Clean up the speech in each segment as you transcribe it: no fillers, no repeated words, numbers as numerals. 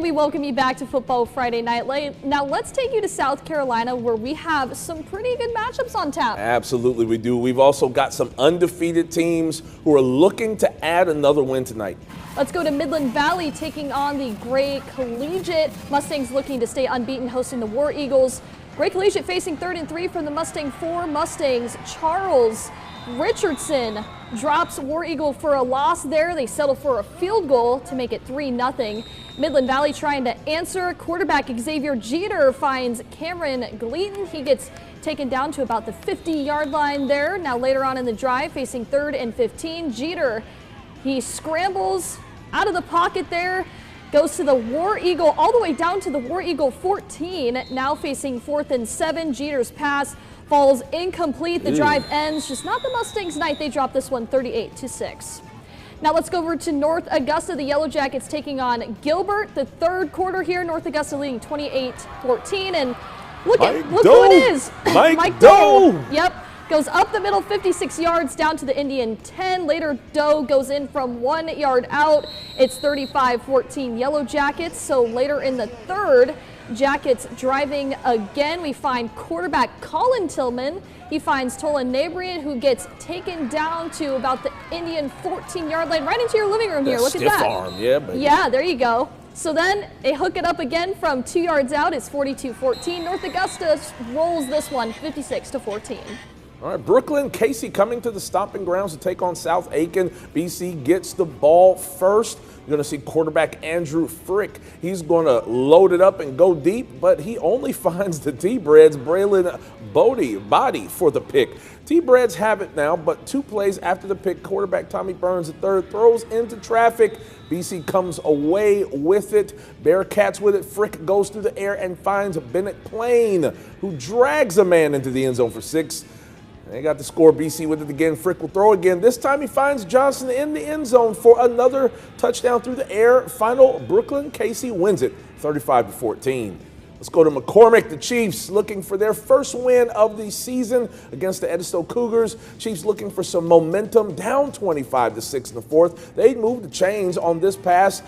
we welcome you back to Football Friday Night Late. Now let's take you to South Carolina, where we have some pretty good matchups on tap. Absolutely we do. We've also got some undefeated teams who are looking to add another win tonight. Let's go to Midland Valley taking on the Gray Collegiate. Mustangs looking to stay unbeaten, hosting the War Eagles. Gray Collegiate facing 3rd and 3 from the Mustang 4 Mustangs. Charles Richardson drops War Eagle for a loss there. They settle for a field goal to make it 3-0. Midland Valley trying to answer. Quarterback Xavier Jeter finds Cameron Gleaton. He gets taken down to about the 50-yard line there. Now later on in the drive, facing 3rd and 15, Jeter, he scrambles out of the pocket there, goes to the War Eagle, all the way down to the War Eagle 14. Now facing 4th and 7, Jeter's pass falls incomplete. The drive ends. Just not the Mustangs' night. They drop this one 38-6. Now let's go over to North Augusta. The Yellow Jackets taking on Gilbert. The third quarter here, North Augusta leading 28-14. And look who it is. Mike Doe. Yep. Goes up the middle 56 yards down to the Indian 10. Later, Doe goes in from 1 yard out. It's 35-14 Yellow Jackets. So later in the third, Jackets driving again. We find quarterback Colin Tillman. He finds Tolan Nabrian, who gets taken down to about the Indian 14-yard line, right into your living room here. Look at that. Stiff arm, yeah, baby. Yeah, there you go. So then they hook it up again from 2 yards out. It's 42-14. North Augusta rolls this one 56-14. All right, Brookland-Cayce coming to the stomping grounds to take on South Aiken. BC gets the ball first. You're going to see quarterback Andrew Frick. He's going to load it up and go deep, but he only finds the T-Breads, Braylon Body for the pick. T-Breads have it now, but 2 plays after the pick, quarterback Tommy Burns III throws into traffic. BC comes away with it. Bearcats with it. Frick goes through the air and finds Bennett Plain, who drags a man into the end zone for 6. They got the score. BC with it again. Frick will throw again. This time he finds Johnson in the end zone for another touchdown through the air. Final, Brookland-Cayce wins it 35-14. Let's go to McCormick. The Chiefs looking for their first win of the season against the Edisto Cougars. Chiefs looking for some momentum, down 25-6 in the fourth. They moved the chains on this pass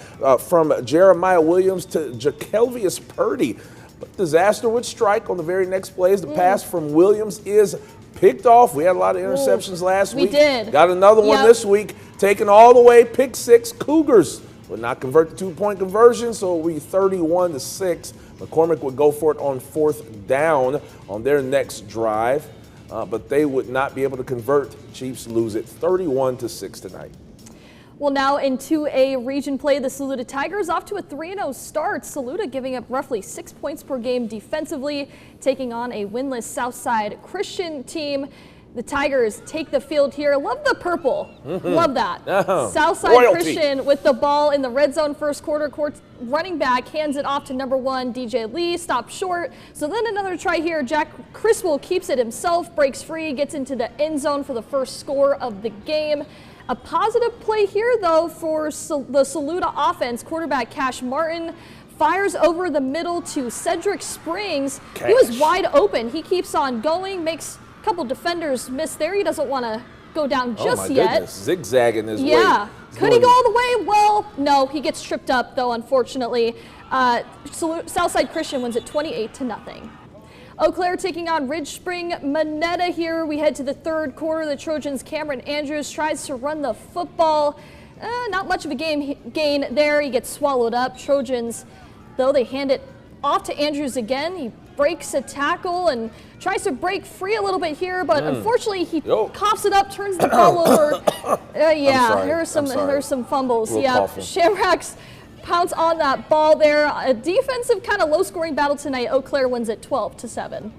from Jeremiah Williams to Jakelvius Purdy. But disaster would strike on the very next plays. The pass from Williams is picked off. We had a lot of interceptions last week. We did. Got another one this week. Taken all the way, pick 6. Cougars would not convert the 2-point conversion, so it will be 31-6. McCormick would go for it on 4th down on their next drive, but they would not be able to convert. Chiefs lose it 31-6 tonight. Well, now in 2A region play, the Saluda Tigers off to a 3-0 start. Saluda giving up roughly 6 points per game defensively, taking on a winless Southside Christian team. The Tigers take the field here. Love the purple. Love that. Southside Royalty. Christian with the ball in the red zone first quarter. Running back hands it off to number 1, DJ Lee, stopped short. So then another try here. Jack Criswell keeps it himself, breaks free, gets into the end zone for the first score of the game. A positive play here, though, for the Saluda offense. Quarterback Cash Martin fires over the middle to Cedric Springs. He was wide open. He keeps on going, makes a couple defenders miss there. He doesn't want to go down just yet. Goodness. Zigzagging his way. Yeah. Could he go all the way? Well, no. He gets tripped up, though, unfortunately. Southside Christian wins it 28-0. Eau Claire taking on Ridge Spring Monetta here. We head to the third quarter. The Trojans' Cameron Andrews tries to run the football. Not much of a gain there. He gets swallowed up. Trojans, though, they hand it off to Andrews again. He breaks a tackle and tries to break free a little bit here, but unfortunately he coughs it up, turns the ball over. There's some fumbles. Shamrocks pounce on that ball there. A defensive kind of low-scoring battle tonight. Eau Claire wins it 12-7.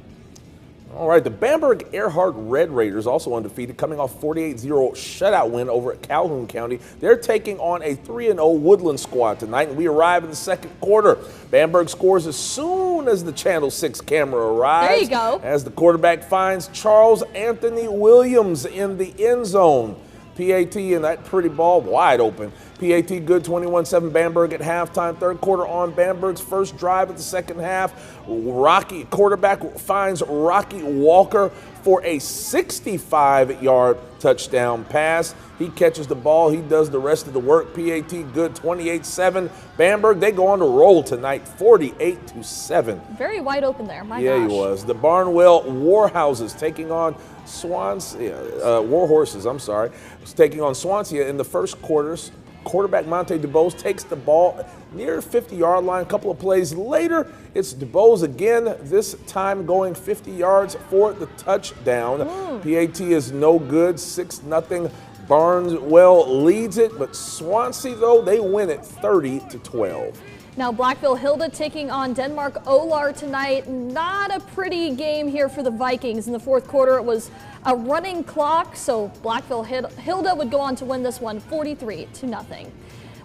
All right, the Bamberg-Ehrhardt Red Raiders also undefeated, coming off 48-0 shutout win over at Calhoun County. They're taking on a 3-0 Woodland squad tonight, and we arrive in the second quarter. Bamberg scores as soon as the Channel 6 camera arrives. There you go. As the quarterback finds Charles Anthony Williams in the end zone. PAT and that pretty ball wide open. PAT good, 21-7 Bamberg at halftime. Third quarter on Bamberg's first drive of the second half. Rocky quarterback finds Rocky Walker for a 65-yard touchdown pass. He catches the ball. He does the rest of the work. PAT good, 28-7. Bamberg, they go on to roll tonight, 48-7. Very wide open there, my Yeah, gosh. he was. The Barnwell Warhouses taking on Swansea, Warhorses, I'm sorry, taking on Swansea in the first quarters. Quarterback Monte DeBose takes the ball near 50-yard line. A couple of plays later, it's DeBose again, this time going 50 yards for the touchdown. PAT is no good, 6-0. Barnwell leads it, but Swansea, though, they win it 30-12. Now Blackville-Hilda taking on Denmark Olar tonight. Not a pretty game here for the Vikings. In the fourth quarter, it was a running clock, so Blackville-Hilda would go on to win this one 43-0.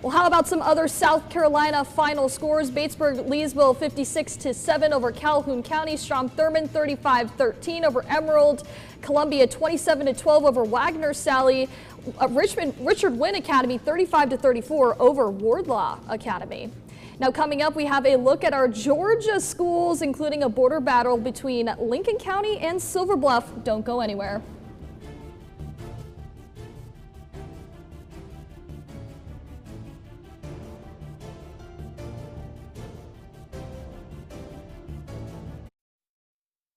Well, how about some other South Carolina final scores? Batesburg-Leesville 56-7 over Calhoun County. Strom-Thurmond 35-13 over Emerald. Columbia 27-12 over Wagner-Sally. Richard Wynn Academy 35-34 over Wardlaw Academy. Now coming up, we have a look at our Georgia schools, including a border battle between Lincoln County and Silver Bluff. Don't go anywhere.